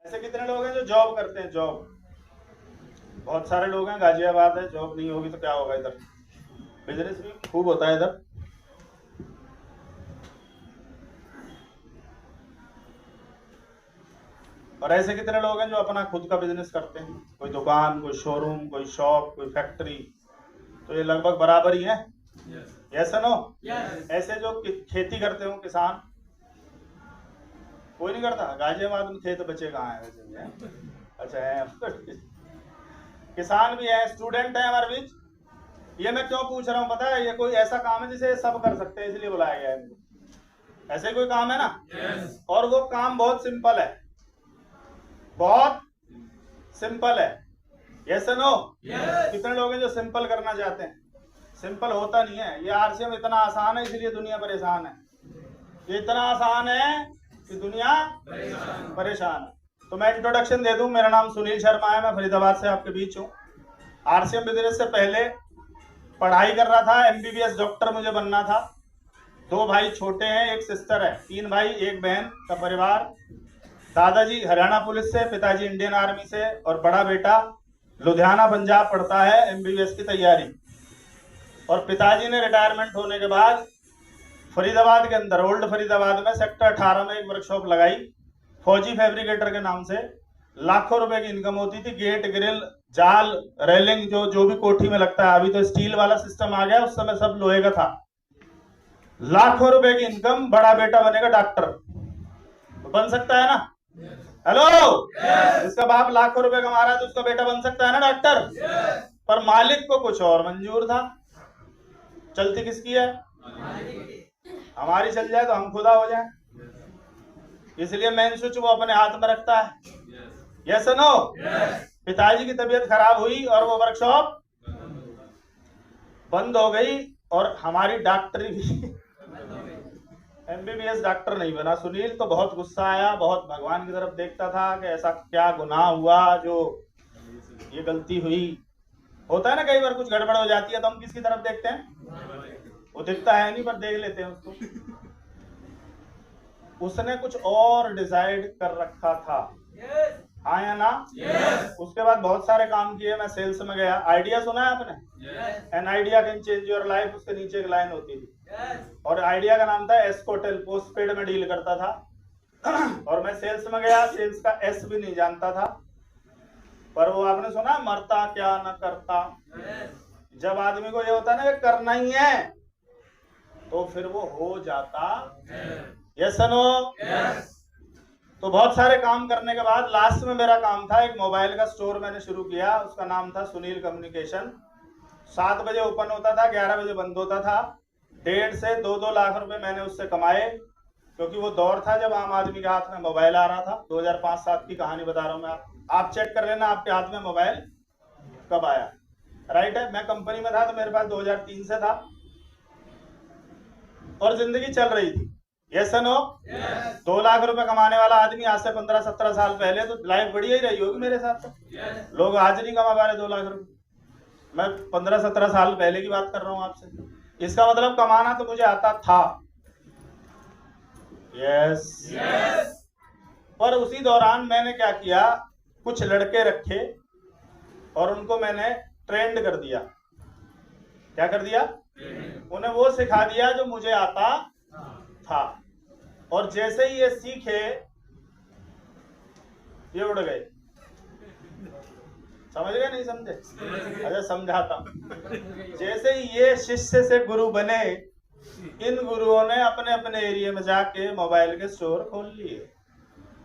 ऐसे कितने लोग हैं जो जॉब करते हैं? जॉब बहुत सारे लोग हैं। गाजियाबाद है, जॉब नहीं होगी तो क्या होगा इधर? बिजनेस भी खूब होता है इधर। और ऐसे कितने लोग हैं जो अपना खुद का बिजनेस करते हैं? कोई दुकान, कोई शोरूम, कोई शॉप, कोई फैक्ट्री। तो ये लगभग बराबर ही है। Yes no? ऐसे जो खेती करते हो किसान, कोई नहीं करता। गाजियाबाद में खेत बचे कहाँ है वैसे? अच्छा है। किसान भी है, स्टूडेंट है हमारे बीच। ये मैं क्यों पूछ रहा हूँ पता है? ये कोई ऐसा काम है जिसे सब कर सकते हैं, इसलिए बुलाया गया है। ऐसे कोई काम है ना? और वो काम बहुत सिंपल है, बहुत सिंपल है। Yes no? कितने लोग हैं जो सिंपल करना चाहते हैं? सिंपल होता नहीं है। ये आरसीएम इतना आसान है इसलिए दुनिया परेशान है। ये इतना आसान है कि दुनिया परेशान है। तो मैं इंट्रोडक्शन दे दूं। मेरा नाम सुनील शर्मा है, मैं फरीदाबाद से आपके बीच हूँ। आरसीएम बिजनेस से पहले पढ़ाई कर रहा था, एमबीबीएस डॉक्टर मुझे बनना था। 2 भाई छोटे हैं, एक सिस्टर है। 3 भाई 1 बहन का परिवार। दादाजी हरियाणा पुलिस से, पिताजी इंडियन आर्मी से, और बड़ा बेटा लुधियाना पंजाब पढ़ता है एमबीबीएस की तैयारी। और पिताजी ने रिटायरमेंट होने के बाद फरीदाबाद के अंदर, ओल्ड फरीदाबाद में सेक्टर 18 में एक वर्कशॉप लगाई, फौजी फैब्रिकेटर के नाम से। लाखों रुपए की इनकम होती थी। गेट, ग्रिल, जाल, रेलिंग, जो भी कोठी में लगता है। अभी तो स्टील वाला सिस्टम आ गया, उस समय सब लोहे का था। लाखों रुपए की इनकम। बड़ा बेटा बनेगा डॉक्टर। तो बन सकता है ना? हेलो? जिसका बाप लाखों रुपए कमा रहा है तो उसका बेटा बन सकता है ना डॉक्टर? पर मालिक को कुछ और मंजूर था। चलती किसकी है? हमारी चल जाए तो हम खुदा हो जाए, इसलिए मेन स्विच वो अपने हाथ में रखता है। Yes no? पिताजी की तबीयत खराब हुई और वो वर्कशॉप बंद हो गई, और हमारी डॉक्टरी भी एमबीबीएस डॉक्टर नहीं बना। सुनील तो बहुत गुस्सा आया, बहुत भगवान की तरफ देखता था कि ऐसा क्या गुनाह हुआ जो ये गलती हुई। होता है ना कई बार कुछ गड़बड़ हो जाती है तो हम किसकी तरफ देखते हैं? वो दिखता है नहीं पर देख लेते हैं उसको। उसने कुछ और डिसाइड कर रखा था। हाँ या ना? उसके बाद बहुत सारे काम किए। मैं सेल्स में गया। आइडिया सुना है आपने? An idea can change your life, उसके नीचे एक लाइन होती थी। और आइडिया का नाम था एस्कोटेल, पोस्टपेड में डील करता था। और मैं सेल्स में गया, सेल्स का एस भी नहीं जानता था। पर वो आपने सुना, मरता क्या न करता। जब आदमी को ये होता है ना कि करना ही है, तो फिर वो हो जाता। Yes no? तो बहुत सारे काम करने के बाद लास्ट में मेरा काम था, एक मोबाइल का स्टोर मैंने शुरू किया। उसका नाम था सुनील कम्युनिकेशन। 7 बजे ओपन होता था, 11 बजे बंद होता था। 1.5 से 2 लाख रुपए मैंने उससे कमाए, क्योंकि वो दौर था जब आम आदमी के हाथ में मोबाइल आ रहा था। 2005-7 की कहानी बता रहा हूँ मैं। आप चेक कर लेना आपके हाथ में मोबाइल कब आया। राइट है? मैं कंपनी में था तो मेरे पास 2003 से था, और जिंदगी चल रही थी। Yes no? 2 लाख रुपए कमाने वाला आदमी आज से 15-17 साल पहले, तो लाइफ बढ़िया ही रही होगी मेरे साथ। तो लोग आज नहीं कमा पा रहे 2 लाख रुपए। मैं 15-17 साल पहले की बात कर रहा हूँ आपसे। इसका मतलब कमाना तो मुझे आता था। यस। पर उसी दौरान मैंने क्या किया, कुछ लड़के रखे और उनको मैंने ट्रेंड कर दिया। क्या कर दिया? उन्हें वो सिखा दिया जो मुझे आता था। और जैसे ही ये सीखे, ये उड़ गए। समझ गए? नहीं समझे? अच्छा समझाता हूं। जैसे ही ये शिष्य से गुरु बने, इन गुरुओं ने अपने अपने एरिया में जाके मोबाइल के स्टोर खोल लिए।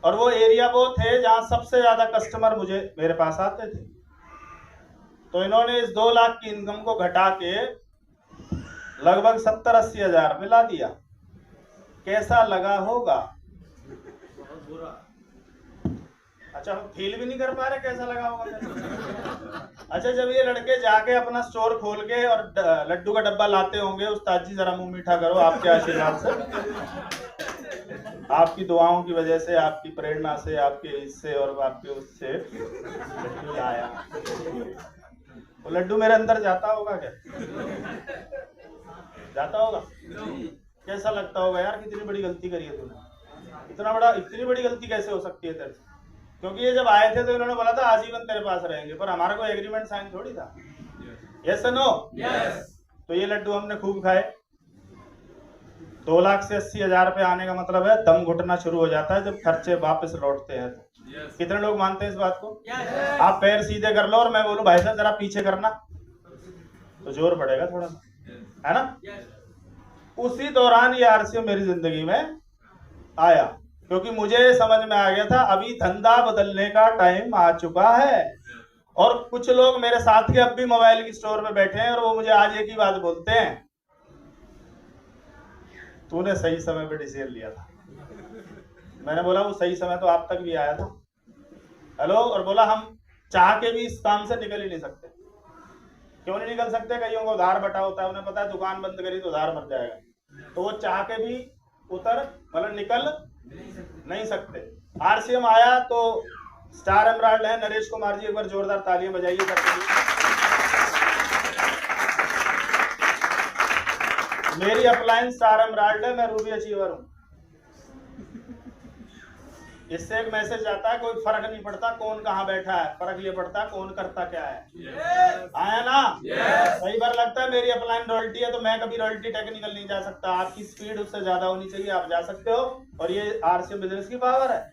और वो एरिया वो थे जहां सबसे ज्यादा कस्टमर मेरे पास आते थे। तो इन्होंने इस 2 लाख की इनकम को घटा के लगभग 70-80 हजार में ला दिया। कैसा लगा होगा? अच्छा, हम फील भी नहीं कर पा रहे कैसा लगा होगा। अच्छा, जब ये लड़के जाके अपना स्टोर खोल के और लड्डू का डब्बा लाते होंगे, उस्ताद जी जरा मुंह मीठा करो, आपके आशीर्वाद से, आपकी दुआओं की वजह से, आपकी प्रेरणा से, आपके इससे और आपके उससे लड्डू लाया। वो लड्डू मेरे अंदर जाता होगा क्या? जाता होगा? कैसा लगता होगा यार, कितनी बड़ी गलती करी है तूने। इतनी बड़ी गलती कैसे हो सकती है तेरे से? क्योंकि ये जब आए थे तो इन्होंने बोला था आजीवन तेरे पास रहेंगे, पर हमारा कोई एग्रीमेंट साइन थोड़ी था। Yes no? तो ये लड्डू हमने खूब खाए। 2 लाख से 80,000 रुपये आने का मतलब है दम घुटना शुरू हो जाता है जब खर्चे वापस लौटते हैं तो। कितने लोग मानते हैं इस बात को? आप पैर सीधे कर लो और मैं बोलूं भाई साहब जरा पीछे करना, तो जोर पड़ेगा थोड़ा, है ना? उसी दौरान ये आरसीएम मेरी जिंदगी में आया, क्योंकि मुझे समझ में आ गया था अभी धंधा बदलने का टाइम आ चुका है। और कुछ लोग मेरे साथ के अब भी मोबाइल की स्टोर में बैठे हैं और वो मुझे आज एक ही बात बोलते हैं, तूने सही समय पे डिसीजन लिया था। मैंने बोला वो सही समय तो आप तक भी आया था। हेलो? और बोला हम चाह के भी इस काम से निकल ही नहीं सकते। क्यों नहीं निकल सकते? कईयों को उधार बटा होता है, उन्हें पता है दुकान बंद करी तो उधार मर जाएगा, तो वो चाह के भी मतलब निकल नहीं सकते। आरसीएम आया तो स्टार एमराल्ड है नरेश कुमार जी, एक बार जोरदार तालियां बजाइए सबके लिए। मेरी अपलाइन स्टार एमराल्ड है, मैं रूबी अचीवर हूं। इससे एक मैसेज आता है कोई फर्क नहीं पड़ता कौन कहाँ बैठा है, फर्क ये पड़ता है कौन करता क्या है। आया ना? कई बार लगता है मेरी अपलाइन रॉयल्टी है तो मैं कभी रॉयल्टी टेक्निकल नहीं जा सकता। आपकी स्पीड उससे ज्यादा होनी चाहिए, आप जा सकते हो, और ये आरसीएम बिजनेस की पावर है।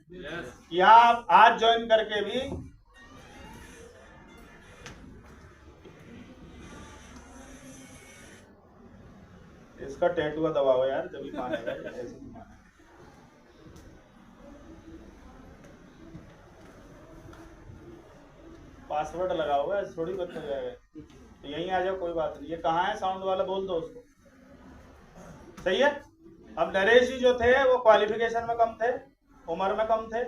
यहाँ आप आज ज्वाइन करके भी इसका टैटू दबाओ यार, जब भी मानेगा। पासवर्ड लगा हुआ है, थोड़ी बंद हो जाएगा। तो यहीं आ जाओ, कोई बात नहीं। ये कहाँ है साउंड वाला? बोल दो उसको। सही है। अब नरेश जी जो थे वो क्वालिफिकेशन में कम थे, उम्र में कम थे,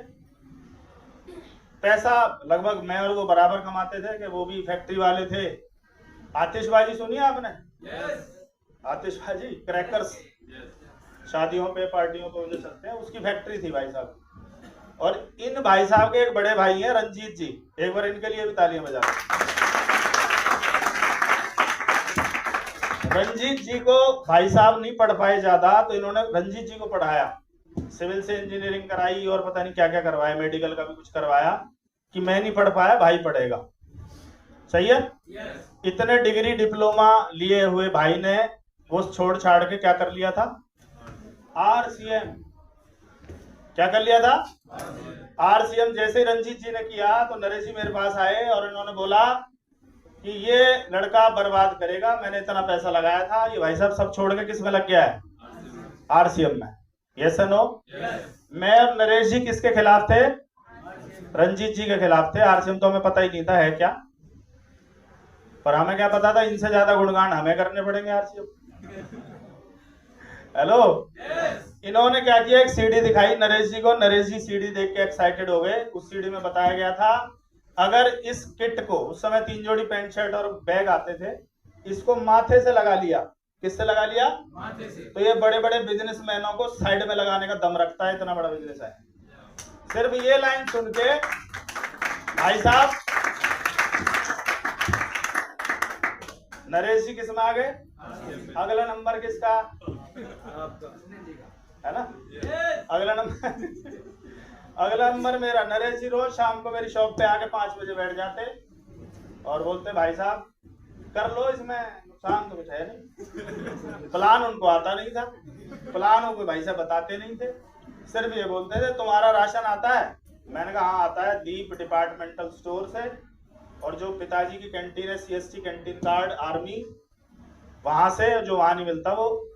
पैसा लगभग मैं और वो बराबर कमाते थे कि वो भी फैक्ट्री वाले थे। आतिशबाजी सुनी आपने? आतिशबाजी, क्रैकर्स, शादियों पे पार्टियों पे जो चलते हैं, उसकी फैक्ट्री थी भाई साहब। और इन भाई साहब के एक बड़े भाई हैं रंजीत जी, एक बार इनके लिए भी तालियां बजा। रंजीत जी को भाई साहब नहीं पढ़ पाए ज्यादा, तो इन्होंने रंजीत जी को पढ़ाया, सिविल से इंजीनियरिंग कराई और पता नहीं क्या क्या करवाया, मेडिकल का भी कुछ करवाया, कि मैं नहीं पढ़ पाया भाई पढ़ेगा। सही है। इतने डिग्री डिप्लोमा लिए हुए भाई ने वो छोड़ छाड़ के क्या कर लिया था? आरसीएम। क्या कर लिया था? आरसीएम। जैसे रंजीत जी ने किया तो नरेश जी मेरे पास आए और इन्होंने बोला कि ये लड़का बर्बाद करेगा, मैंने इतना पैसा लगाया था, ये भाई साहब सब छोड़ के किस में लग गया है? आरसीएम में। Yes no? मैं और नरेश जी किसके खिलाफ थे? रंजीत जी के खिलाफ थे। आरसीएम तो हमें पता ही नहीं था है क्या, पर हमें क्या पता था इनसे ज्यादा गुणगान हमें करने पड़ेंगे आरसीएम। हेलो? इन्होंने क्या किया, एक सीडी दिखाई नरेश जी को, नरेश जी सीडी देख के एक्साइटेड हो गए। उस सीडी में बताया गया था अगर इस किट को, उस समय 3 जोड़ी पैंट शर्ट और बैग आते थे, इसको माथे से लगा लिया। किससे लगा लिया? माथे से। तो ये बड़े बड़े बिजनेसमैनों को साइड में लगाने का दम रखता है, इतना बड़ा बिजनेस है। सिर्फ ये लाइन सुन के भाई साहब नरेश जी किस में आ गए? अगला नंबर किसका है ना? अगला नंबर मेरा। नरेश जी रोज शाम को मेरी शॉप पे आके 5 बजे बैठ जाते और बोलते भाई साहब कर लो, इसमें नुकसान तो कुछ है नहीं। प्लान उनको आता नहीं था, प्लान उनको भाई साहब बताते नहीं थे, सिर्फ ये बोलते थे तुम्हारा राशन आता है? मैंने कहा हाँ आता है, दीप डिपार्टमेंटल स्टोर से, और जो पिताजी की कैंटीन है सीएसटी कैंटीन कार्ड आर्मी, वहां से जो वहां नहीं मिलता वो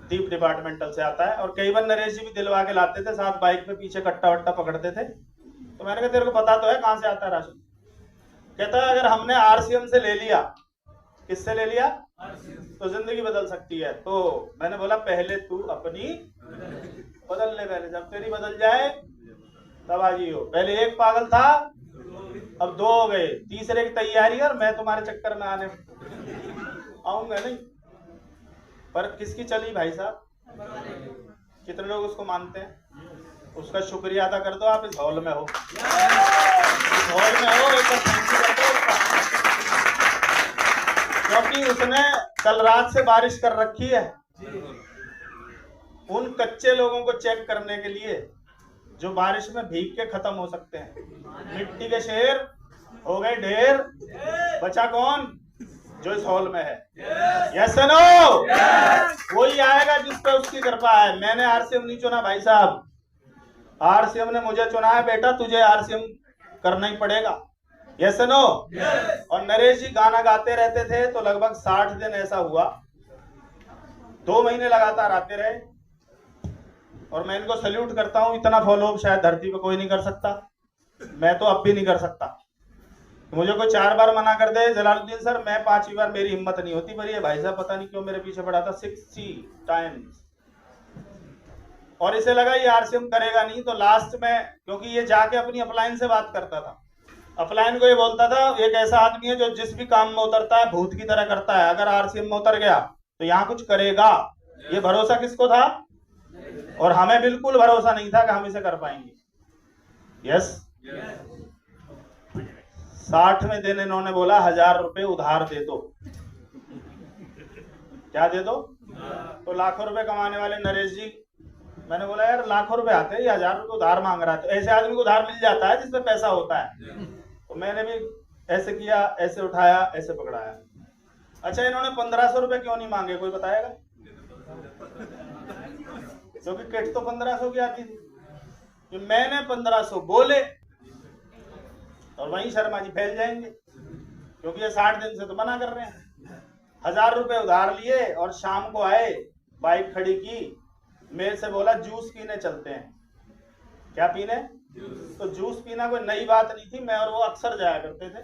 दीप डिपार्टमेंटल से आता है। और कई बार नरेश जी भी दिलवा के लाते थे, साथ बाइक पे पीछे कट्टा वट्टा पकड़ते थे। तो मैंने कहा तेरे को पता तो है कहां से आता है राशन? कहता है अगर हमने आरसीएम से ले लिया। किससे ले लिया? तो जिंदगी बदल सकती है। तो मैंने बोला पहले तू अपनी बदल ले, पहले जब तेरी बदल जाए तब आजी हो। पहले एक पागल था, अब 2 हो गए, तीसरे की तैयारी, और मैं तुम्हारे चक्कर में आने आऊंगा नहीं। पर किसकी चली भाई साहब? कितने लोग उसको मानते हैं? उसका शुक्रिया अदा कर दो आप इस हॉल में हो, इस हॉल में हो, एक थैंक यू कर दो उसका, क्योंकि उसने कल रात से बारिश कर रखी है। उन कच्चे लोगों को चेक करने के लिए जो बारिश में भीग के खत्म हो सकते हैं। मिट्टी के शेर हो गए ढेर, बचा कौन? जो इस हॉल में है। Yes no? वही आएगा जिस पे उसकी कृपा है। मैंने आरसीएम नहीं चुना भाई साहब, आरसीएम ने मुझे चुना है। बेटा तुझे आरसीएम करना ही पड़ेगा। Yes no? और नरेश जी गाना गाते रहते थे तो लगभग 60 दिन ऐसा हुआ, 2 महीने लगातार आते रहे। और मैं इनको सैल्यूट करता हूं, इतना फॉलोअप शायद धरती पे कोई नहीं कर सकता, मैं तो अब भी नहीं कर सकता। मुझे कोई 4 बार मना कर दे जलालुद्दीन सर, मैं 5वीं बार मेरी हिम्मत नहीं होती, पर ये भाई साहब पता नहीं क्यों मेरे पीछे पड़ा था 60 टाइम्स। और इसे लगा ये आरसीएम करेगा नहीं, तो लास्ट में, क्योंकि ये जाके अपनी अपलाइन से बात करता था, अपलाइन को ये बोलता था एक ऐसा आदमी है जो जिस भी काम में उतरता है भूत की तरह करता है, अगर आरसीएम में उतर गया तो यहाँ कुछ करेगा। ये भरोसा किसको था? और हमें बिल्कुल भरोसा नहीं था कि हम इसे कर पाएंगे। यस? 60वें दिन इन्होंने बोला 1000 रुपए उधार दे दो। क्या दे दो? तो लाखों रुपए कमाने वाले नरेश जी, मैंने बोला यार लाखों रुपए आते हैं, ये 1000 रुपए उधार मांग रहा है, तो ऐसे आदमी को उधार मिल जाता है जिसपे पैसा होता है। तो मैंने भी ऐसे किया, ऐसे उठाया, ऐसे पकड़ाया। अच्छा इन्होंने 1500 रुपए क्यों नहीं मांगे, कोई बताएगा? क्योंकि किट तो 1500 की आती थी। कि मैंने 1500 बोले और वहीं शर्मा जी फैल जाएंगे, क्योंकि ये 60 दिन से तो मना कर रहे हैं। 1000 रुपए उधार लिए और शाम को आए, बाइक खड़ी की, मेरे से बोला जूस पीने चलते हैं। क्या पीने? तो जूस पीना कोई नई बात नहीं थी, मैं और वो अक्सर जाया करते थे।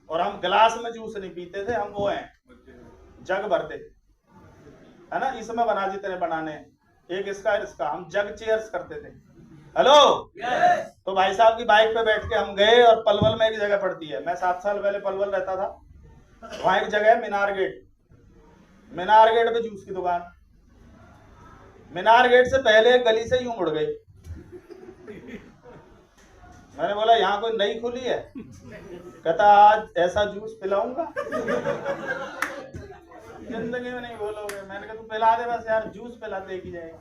और हम गिलास में जूस नहीं पीते थे, हम वो हैं जग भरते, है ना, इसमें बना जितने बनाने, एक इसका इसका, हम जग चेयर्स करते थे। हेलो? तो भाई साहब की बाइक पे बैठ के हम गए और पलवल में एक जगह पड़ती है, मैं 7 साल पहले पलवल रहता था, वहां एक जगह है मीनार गेट, मीनार गेट पे जूस की दुकान। मीनार गेट से पहले एक गली से यूं मुड़ गई। मैंने बोला यहाँ कोई नई खुली है? कहता आज ऐसा जूस पिलाऊंगा जिंदगी में नहीं बोलोगे। मैंने कहा तू पिला दे बस यार, जूस पिला दे की जाएगा।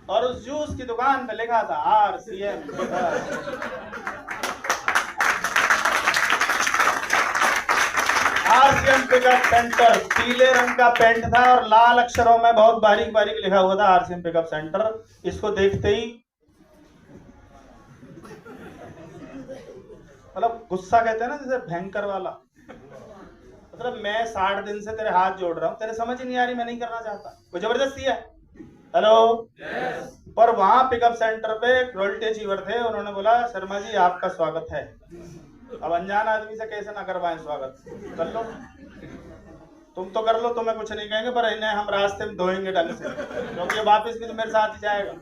और उस जूस की दुकान पे लिखा था आरसीएम। आरसीएम पिकअप सेंटर, पीले रंग का पेंट था और लाल अक्षरों में बहुत बारीक बारीक लिखा हुआ था आरसीएम पिकअप सेंटर। इसको देखते ही मतलब गुस्सा कहते हैं ना जैसे भयंकर वाला, मतलब मैं 60 दिन से तेरे हाथ जोड़ रहा हूं, तेरे समझ ही नहीं आ रही, मैं नहीं करना चाहता, कोई जबरदस्ती है? हेलो? पर वहां पिकअप सेंटर पे रॉयल्टी अचीवर थे, उन्होंने बोला शर्मा जी आपका स्वागत है। अब अनजान आदमी से कैसे ना करवाएं स्वागत? कर लो, तुम तो कर लो, तुम्हें कुछ नहीं कहेंगे, पर इन्हें हम रास्ते में धोएंगे ढंग से, क्योंकि वापिस भी तो मेरे साथ ही जाएगा।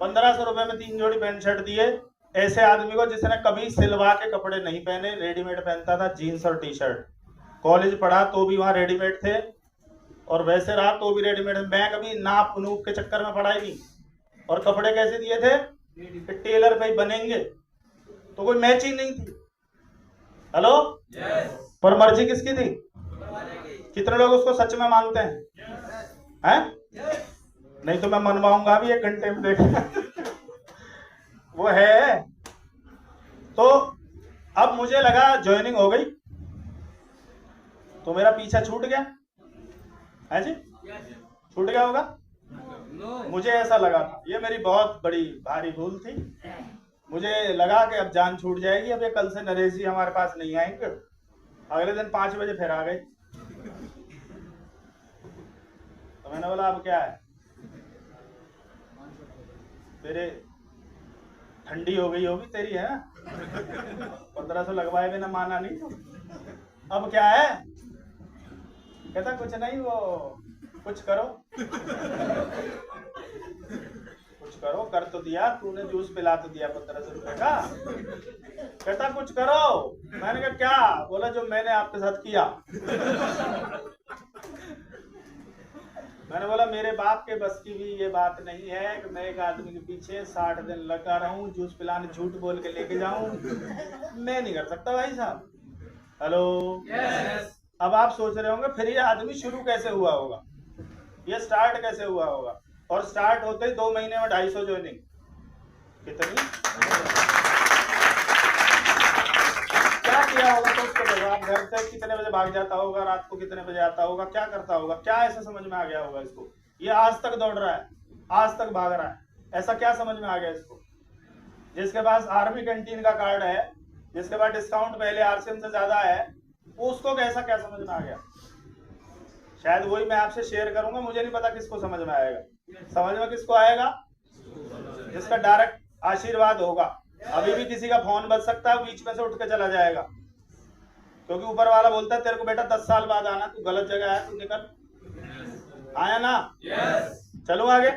1500 रुपए में 3 जोड़ी पैंट शर्ट दिए ऐसे आदमी को जिसने कभी सिलवा के कपड़े नहीं पहने, रेडीमेड पहनता था, जीन्स और टी शर्ट। कॉलेज पढ़ा तो भी वहां रेडीमेड थे, और वैसे रहा तो भी रेडीमेड। मैं कभी नाप नूप के चक्कर में पढ़ा ही नहीं। और कपड़े कैसे दिए थे? टेलर पे ही बनेंगे, तो कोई मैचिंग नहीं थी। हेलो? पर मर्जी किसकी थी? कितने लोग उसको सच में मानते हैं? नहीं तो मैं मनवाऊंगा भी 1 घंटे में, देख वो है। तो अब मुझे लगा ज्वाइनिंग हो गई तो मेरा पीछा छूट गया है जी, छूट गया होगा। मुझे ऐसा लगा था, ये मेरी बहुत बड़ी भारी भूल थी। मुझे लगा कि अब जान छूट जाएगी, अब ये कल से नरेश जी हमारे पास नहीं आएंगे। अगले दिन 5 बजे फिर आ गए, तो मैंने बोला अब क्या है, तेरे ठंडी हो गई होगी तेरी, है ना? 1500 लगवाए बिना माना नहीं, तो अब क्या है? कहता कुछ नहीं, वो कुछ करो कुछ करो, कर तो दिया तूने, जूस पिला तो दिया 1500 रुपए का। कहता कुछ करो। मैंने कहा क्या? बोला जो मैंने आपके साथ किया। मैंने बोला मेरे बाप के बस की भी ये बात नहीं है कि मैं एक आदमी के पीछे 60 दिन लगा रहूं, जूस पिलाने झूठ बोल के लेके जाऊं, मैं नहीं कर सकता भाई साहब। हेलो? अब आप सोच रहे होंगे फिर ये आदमी शुरू कैसे हुआ होगा, ये स्टार्ट कैसे हुआ होगा? और स्टार्ट होते ही 2 महीने में 250 ज्वाइनिंग। कितनी? आया होगा तो उसको देखो, आप घर से कितने बजे भाग जाता होगा, रात को कितने बजे आता होगा, क्या करता होगा, क्या ऐसा समझ में आ गया होगा इसको, ये आज तक दौड़ रहा है, आज तक भाग रहा है, ऐसा क्या समझ में आ गया इसको। जिसके पास आर्मी कैंटीन का कार्ड है, जिसके पास डिस्काउंट पहले आरसीएम से ज्यादा है, उसको कैसा क्या समझ में आ गया। शायद वही मैं आपसे शेयर करूंगा, मुझे नहीं पता किसको समझ में आएगा। समझ में किसको आएगा, जिसका डायरेक्ट आशीर्वाद होगा। अभी भी किसी का फोन बज सकता है, बीच में से उठ के चला जाएगा, क्योंकि ऊपर वाला बोलता है तेरे को बेटा 10 साल बाद आना, तू गलत जगह है, तू निकल। आया ना? चलो आगे।